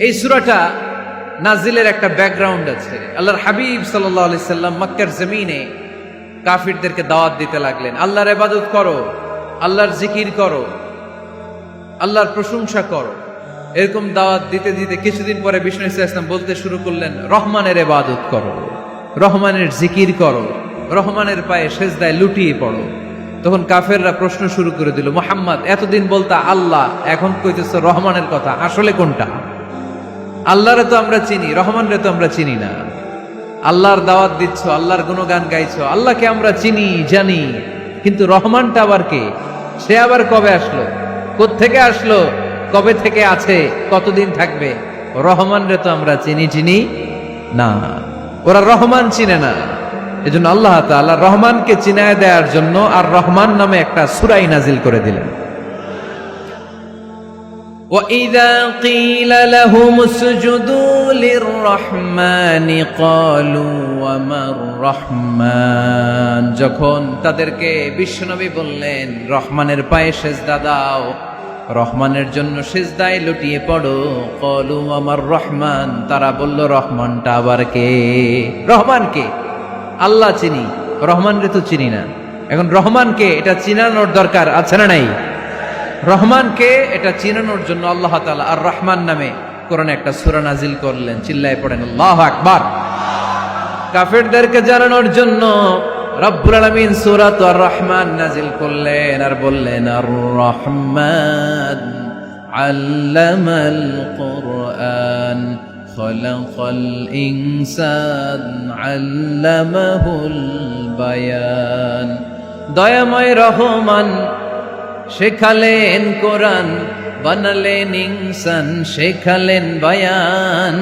এই সূরাটা নাজিলের একটা ব্যাকগ্রাউন্ড আছে। আল্লাহর হাবিব সাল্লাল্লাহু আলাইহি সাল্লাম মক্কার জমিনে কাফিরদেরকে দাওয়াত দিতে লাগলেন, আল্লাহর ইবাদত করো, আল্লাহর জিকির করো, আল্লাহর প্রশংসা করো। এরকম দাওয়াত দিতে দিতে কিছুদিন পরে বিষ্ণু ইসলাম বলতে শুরু করলেন, রহমানের ইবাদত করো, রহমানের জিকির করো, রহমানের পায়ে সেজদায় লুটিয়ে পড়ো। তখন কাফেররা প্রশ্ন শুরু করে দিল, মুহাম্মদ এতদিন বলতা আল্লাহ, এখন কইতেছো রহমানের কথা, আসলে কোনটা? আল্লাহরে তো আমরা চিনি, রহমানরে তো আমরা চিনি না। আল্লাহর দাওয়াত দিচ্ছ, আল্লাহর গুণগান গাইছো, আল্লাহকে আমরা চিনি জানি, কিন্তু রহমানটা আবার কে? সে আবার কবে আসলো, কোত্থেকে আসলো, কবে থেকে আছে, কতদিন থাকবে? রহমানরে তো আমরা চিনি না। ওরা রহমান চিনে না। এজন্য আল্লাহ তাআলা রহমানকে চিনায় দেওয়ার জন্য আর রহমান নামে একটা সূরা নাজিল করে দিলেন। وَإِذَا قِيلَ لَهُمُ اسْجُدُوا لِلرَّحْمَنِ قَالُوا وَمَا الرَّحْمَنُ, যখন তাদেরকে বিশ্বনবী বললেন রহমানের পায়ে সেজদা দাও, রহমানের জন্য সেজদায় লুটিয়ে পড়ো, ক্বালু ওয়ামার রহমান, তারা বলল রহমানটা আবার কে? রহমান কে? আল্লাহ চিনি, রহমানরে তো চিনি না। এখন রহমানকে এটা চিনানোর দরকার আছে না নাই? রহমানকে এটা চিনানোর জন্য আল্লাহ তাআলা আর রহমান নামে কোরআনে একটা সূরা নাজিল করলেন। চিল্লায়ে পড়েন আল্লাহু আকবার। কাফেরদেরকে জানানোর জন্য রব্বুল আলামিন সূরাত আর রহমান নাজিল করলেন আর বললেন, আর রহমান আল্লামাল কুরআন খলাকাল ইনসান আল্লামাহুল বায়ান। দয়াময় রহমান শেখালেন কোরআন, বানালেন ইনসান, শেখালেন বায়ান।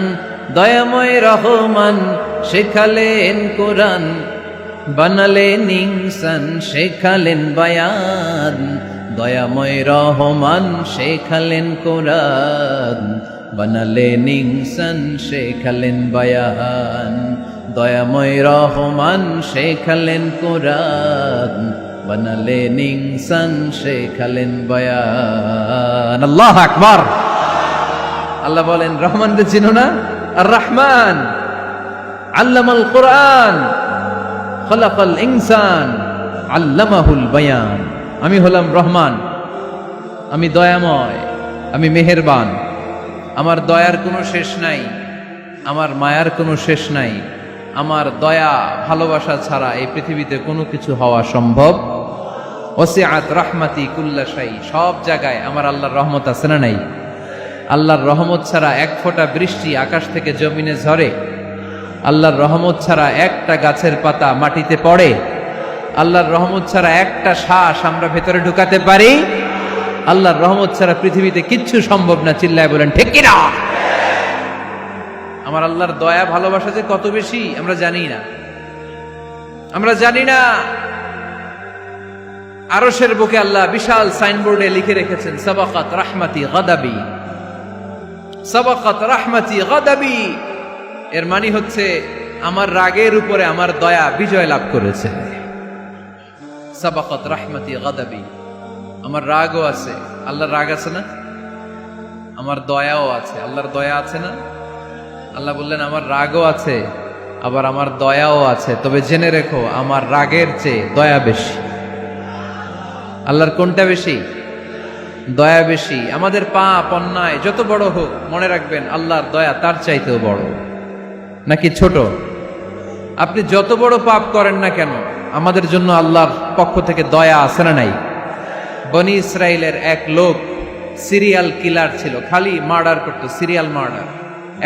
দয়াময় রহমান শেখালেন কোরআন, বানালেন ইনসান, শেখালেন বায়ান। দয়াময় রহমান শেখালেন কোরআন, বানালেন ইনসান, শেখালেন বায়ান। দয়াময় রহমান শেখালেন কোরআন, বানালেন ইনসান, শেখালেন বায়ান। আল্লাহু আকবার। আল্লাহ বলেন রহমানকে চিনো না? আর রহমান আল্লামাল কোরআন খলাকাল ইনসান আল্লামাহুল বায়ান। আমি হলাম রহমান, আমি দয়াময়, আমি মেহেরবান। আমার দয়ার কোনো শেষ নাই, আমার মায়ার কোনো শেষ নাই। আমার দয়া ভালোবাসা ছাড়া এই পৃথিবীতে কোনো কিছু হওয়া সম্ভব। ওয়াসিআত রাহমাতি কুল্লা শাই, সব জায়গায় আমার আল্লাহর রহমত আছে না নাই? আল্লাহর রহমত ছাড়া এক ফোঁটা বৃষ্টি আকাশ থেকে জমিনে ঝরে? আল্লাহর রহমত ছাড়া একটা গাছের পাতা মাটিতে পড়ে? আল্লাহর রহমত ছাড়া একটা শ্বাস আমরা ভেতরে ঢুকাতে পারি? আল্লাহর রহমত ছাড়া পৃথিবীতে কিচ্ছু সম্ভব না। চিল্লায় বলেন ঠিক কি না? আমার আল্লাহর দয়া ভালোবাসা যে কত বেশি আমরা জানি না, আমরা জানি না। আরশের বুকে আল্লাহ বিশাল সাইনবোর্ডে লিখে রেখেছেন, সাবাকাত রাহমাতি গাদাবি, সাবাকাত রাহমাতি গাদাবি। এর মানে হচ্ছে আমার রাগের উপরে আমার দয়া বিজয় লাভ করেছে। সাবাকাত রাহমাতি গাদাবি, আমার রাগও আছে, আল্লাহর রাগ আছে না? আমার দয়াও আছে, আল্লাহর দয়া আছে না? আল্লাহ বললেন আমার রাগও আছে, আবার আমার দয়াও আছে, তবে জেনে রেখো আমার রাগের চেয়ে দয়া বেশি। আল্লাহর কোনটা বেশি? দয়া বেশি। আমাদের পাপ অন্যায় যত বড় হোক, মনে রাখবেন আল্লাহর দয়া তার চাইতেও বড়। নাকি ছোট? আপনি যত বড় পাপ করেন না কেন, আমাদের জন্য আল্লাহর পক্ষ থেকে দয়া আছে না নাই? বনি ইসরাইলের এক লোক সিরিয়াল কিলার ছিল, খালি মার্ডার করতো, সিরিয়াল মার্ডার।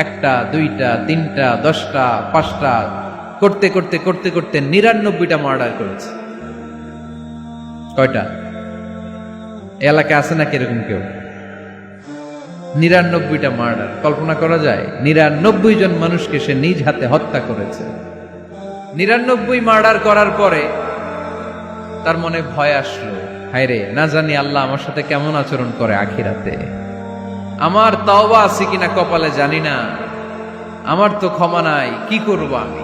একটা, দুইটা, তিনটা, 10টা, 5টা করতে করতে করতে করতে 99টা মার্ডার করেছে। কয়টা? এলাকায় আছে নাকি এরকম কেউ? 99টা মার্ডার। কল্পনা করা যায়? 99 জন মানুষকে সে নিজ হাতে হত্যা করেছে। 99 মার্ডার করার পরে তার মনে ভয় আসলো, হায়রে না জানি আল্লাহ আমার সাথে কেমন আচরণ করে আখিরাতে। আমার তওবা আছে কিনা কপালে জানি না, আমার তো ক্ষমা নাই, কি করব আমি?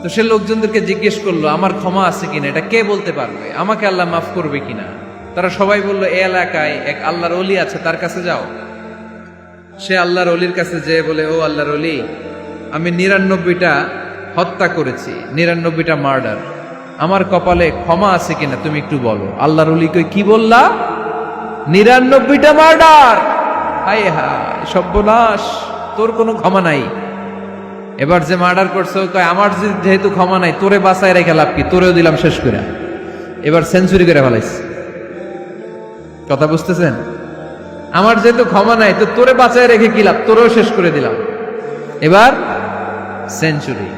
তো সে লোকজনদেরকে জিজ্ঞেস করলো আমার ক্ষমা আছে কিনা, এটা কে বলতে পারবে? আমাকে আল্লাহ মাফ করবে কিনা? তারা সবাই বলল এই এলাকায় এক আল্লাহর ওলি আছে, তার কাছে যাও। সে আল্লাহর অলির কাছে যেয়ে বলে, ও আল্লাহর অলি, আমি 99টা হত্যা করেছি, 99টা মার্ডার, আমার কপালে ক্ষমা আছে কিনা তুমি একটু বলো। আল্লাহর অলি কই, কি বললা? 99টা মার্ডার? হায় হায় সর্বনাশ, তোর কোনো ক্ষমা নাই। এবার যে মার্ডার করছে কয়, আমার যেহেতু ক্ষমা নাই, তোরে বাঁচায় রেখে লাভ কি, তোরেও দিলাম শেষ করে। এবার সেঞ্চুরি করে ফেলাইছে। কথা বুঝতেছেন? আমার যেহেতু ক্ষমা নাই, তো তোরে বাঁচায় রেখে কি লাভ, তোরেও শেষ করে দিলাম। এবার সেঞ্চুরি।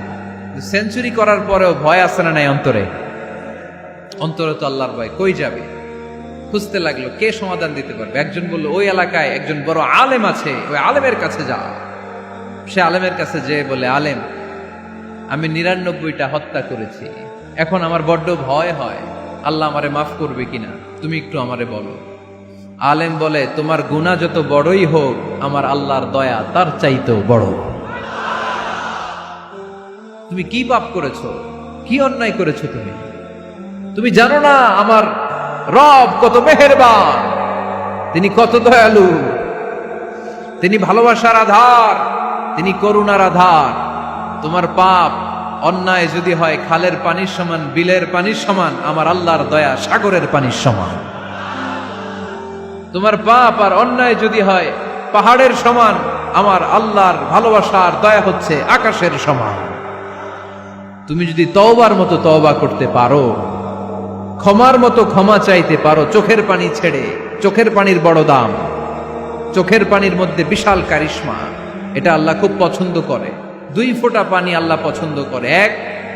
সেঞ্চুরি করার পরেও ভয় আছে না নাই অন্তরে? অন্তরে তো আল্লাহর ভয়। কই যাবে? খুঁজতে লাগলো কে সমাধান দিতে পারবে। একজন বলল, ওই এলাকায় একজন বড় আলেম আছে, ওই আলেমের কাছে যা। সে আলেমের কাছে যেয়ে বলে, আলেম, আমি 99টা হত্যা করেছি, এখন আমার বড্ড ভয় হয়, আল্লাহ আমারে মাফ করবে কিনা, তুমি একটু আমারে বলো। আলেম বলে, তোমার গুনাহ যত বড়ই হোক, আমার আল্লাহর দয়া তার চাইতেও বড়। তুমি কি পাপ করেছো, কি অন্যায় করেছো তুমি? তুমি জানো না আমার রব কত মেহেরবান, তিনি কত দয়ালু, তিনি ভালোবাসার আধার, তিনি করুণার আধার। তোমার পাপ অন্যায় যদি হয় খালের পানির সমান, বিলের পানির সমান, আমার আল্লাহর দয়া সাগরের পানির সমান। তোমার পাপ আর অন্যায় যদি হয় পাহাড়ের সমান, আমার আল্লাহর ভালোবাসার দয়া হচ্ছে আকাশের সমান। তুমি যদি তওবার মতো তওবা করতে পারো, ক্ষমার মতো ক্ষমা চাইতে পারো, চোখের পানি ছেড়ে, চোখের পানির বড় দাম, চোখের পানির মধ্যে বিশাল কারিশমা, এটা আল্লাহ খুব পছন্দ করে। 2 ফোঁটা পানি আল্লাহ পছন্দ করে। এক,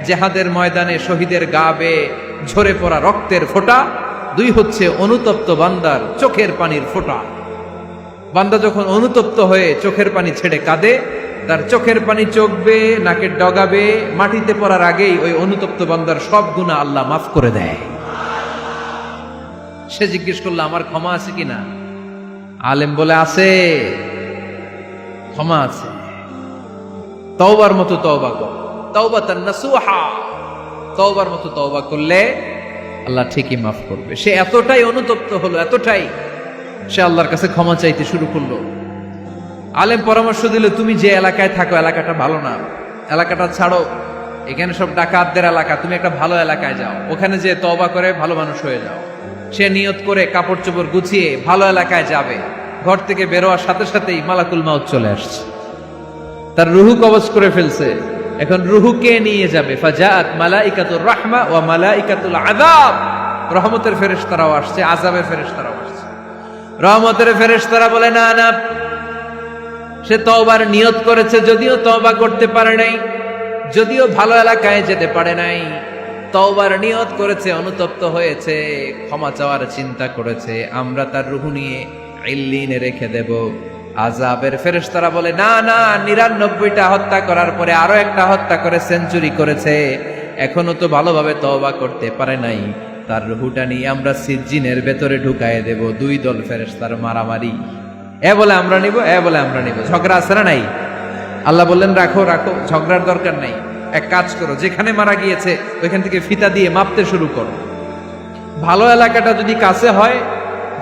জেহাদের ময়দানে শহীদের গা বেয়ে ঝরে পড়া রক্তের ফোঁটা। 2 হচ্ছে অনুতপ্ত বান্দার চোখের পানির ফোঁটা। বান্দা যখন অনুতপ্ত হয়ে চোখের পানি ছেড়ে কাঁদে, তার চোখের পানি চোখ বেয়ে নাকের ডগা বেয়ে মাটিতে পড়ার আগেই ওই অনুতপ্ত বান্দার সব গুনাহ আল্লাহ মাফ করে দেয়। সে জিজ্ঞেস করলো, আমার ক্ষমা আছে কিনা? আলেম বলে, আছে, ক্ষমা আছে। তওবার মতো তওবা কর, তাওবাতান নাসুহা, তওবার মতো তওবা করলে আল্লাহ ঠিকই মাফ করবে। সে এতটাই অনুতপ্ত হলো, এতটাই, সে আল্লাহর কাছে ক্ষমা চাইতে শুরু করলো। আলেম পরামর্শ দিল, তুমি যে এলাকায় থাকো এলাকাটা ভালো না, এলাকাটা ছাড়ো, এখানে সব ডাকাতদের এলাকা, তুমি একটা ভালো এলাকায় যাও, ওখানে যে তওবা করে ভালো মানুষ হয়ে যাও। সে নিয়ত করে কাপড় চোপড় গুছিয়ে ভালো এলাকায় যাবে। ঘর থেকে বেরোয়ার সাথে সাথেই মালাকুল মাউত চলে আসছে, তার রুহু কবজ করে ফেলছে। এখন রুহুকে নিয়ে যাবে। ফাজাআত মালাইকাতুর রাহমা ওয়া মালাইকাতুল আযাব, রহমতের ফেরেশতারাও আসছে, আযাবের ফেরেশতারাও আসছে। রহমতের ফেরেশতারা বলে, না না, সে তওবার নিয়ত করেছে, যদিও তওবা করতে পারে নাই, যদিও ভালো এলাকায় যেতে পারে নাই, তওবার নিয়ত করেছে, অনুতপ্ত হয়েছে, ক্ষমা চাওয়ার চিন্তা করেছে, আমরা তার রূহ নিয়ে ইল্লিনে রেখে দেব। আযাবের ফেরেশতারা বলে, না না, 99টা হত্যা করার পরে আরো একটা হত্যা করে সেঞ্চুরি করেছে, এখনো তো ভালোভাবে তওবা করতে পারে নাই, তার রূহটা নিয়ে আমরা সিজ্জিনের ভেতরে ঢুকায়ে দেব। 2 দল ফেরেশতার মারামারি, এ বলে আমরা নিব, এ বলে আমরা নিব, ঝগড়া আছে না নাই? আল্লাহ বললেন, রাখো রাখো, ঝগড়ার দরকার নাই। এক কাজ করো, যেখানে মারা গিয়েছে ওইখান থেকে ফিতা দিয়ে মাপতে শুরু করো। ভালো এলাকাটা যদি কাছে হয়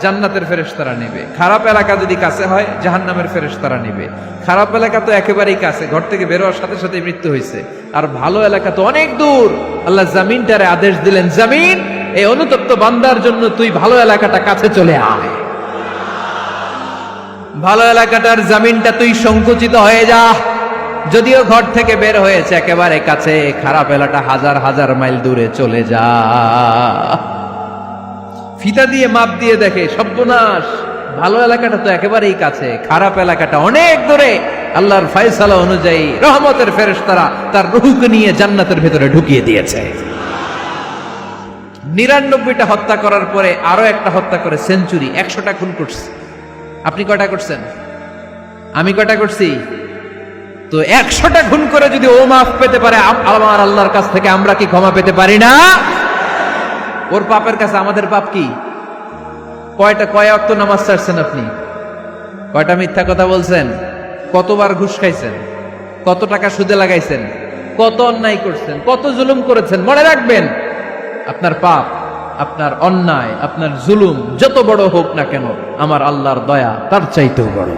জান্নাতের ফেরেশতারা নেবে, খারাপ এলাকা যদি কাছে হয় জাহান্নামের ফেরেশতারা নেবে। খারাপ এলাকা তো একেবারেই কাছে, ঘর থেকে বেরোয়ার সাথে সাথে মৃত্যু হয়েছে, আর ভালো এলাকা তো অনেক দূর। আল্লাহ জামিনটারে আদেশ দিলেন, জামিন, এই অনুতপ্ত বান্দার জন্য তুই ভালো এলাকাটা কাছে চলে আয়। ভালো এলাকাটার জামিনটা তুই সংকুচিত হয়ে যা, যদিও ঘর থেকে বের হয়েছে একেবারে কাছে, খারাপ এলাকা হাজার হাজার মাইল দূরে চলে যা। ফিতা দিয়ে মাপ দিয়ে দেখে, সর্বনাশ, ভালো এলাকাটা তো একেবারেই কাছে, খারাপ এলাকাটা অনেক দূরে। আল্লাহর ফয়সালা অনুযায়ী রহমতের ফেরেশতারা তার রূহকে নিয়ে জান্নাতের ভেতরে ঢুকিয়ে দিয়েছে। 99টা হত্যা করার পরে আরো একটা হত্যা করে সেঞ্চুরি, 100টা খুন করছে। আপনি কয়টা করছেন? আমি কয়টা করছি? তো 100টা খুন করে যদি ও মাফ পেতে পারে আমার আল্লাহর কাছ থেকে, আমরা কি ক্ষমা পেতে পারি না? ওর পাপের কাছে আমাদের পাপ কি? কয় ওয়াক্ত নামাজ ছাড়ছেন আপনি? কয়টা মিথ্যা কথা বলছেন? কতবার ঘুষ খাইছেন? কত টাকা সুদে লাগাইছেন? কত অন্যায় করছেন? কত জুলুম করেছেন? মনে রাখবেন, আপনার পাপ, আপনার অন্যায়, আপনার জুলুম যত বড় হোক না কেন, আমার আল্লাহর দয়া তার চাইতেও বড়।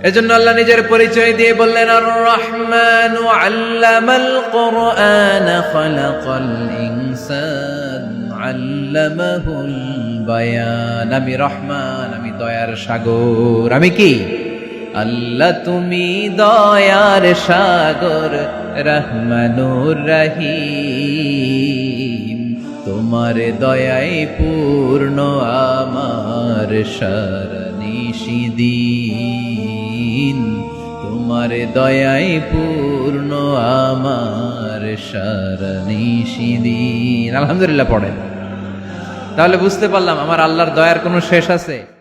এজন্য আল্লাহ নিজের পরিচয় দিয়ে বললেন, আর রহমানু আল্লামাল কোরআন খালাকাল ইনসান আল্লামাহুল বায়ান। আমি রহমান, আমি দয়ার সাগর। আমি কি? আল্লাহ তুমি দয়ার সাগর, রহমানুর রহিম। তোমার দয়ায় পূর্ণ আমার সারানিশিদিন। তোমার দয়ায় পূর্ণ আমার সারানিশিদিন। আলহামদুলিল্লাহ পড়েন। তাহলে বুঝতে পারলাম আমার আল্লাহর দয়ার কোনো শেষ আছে?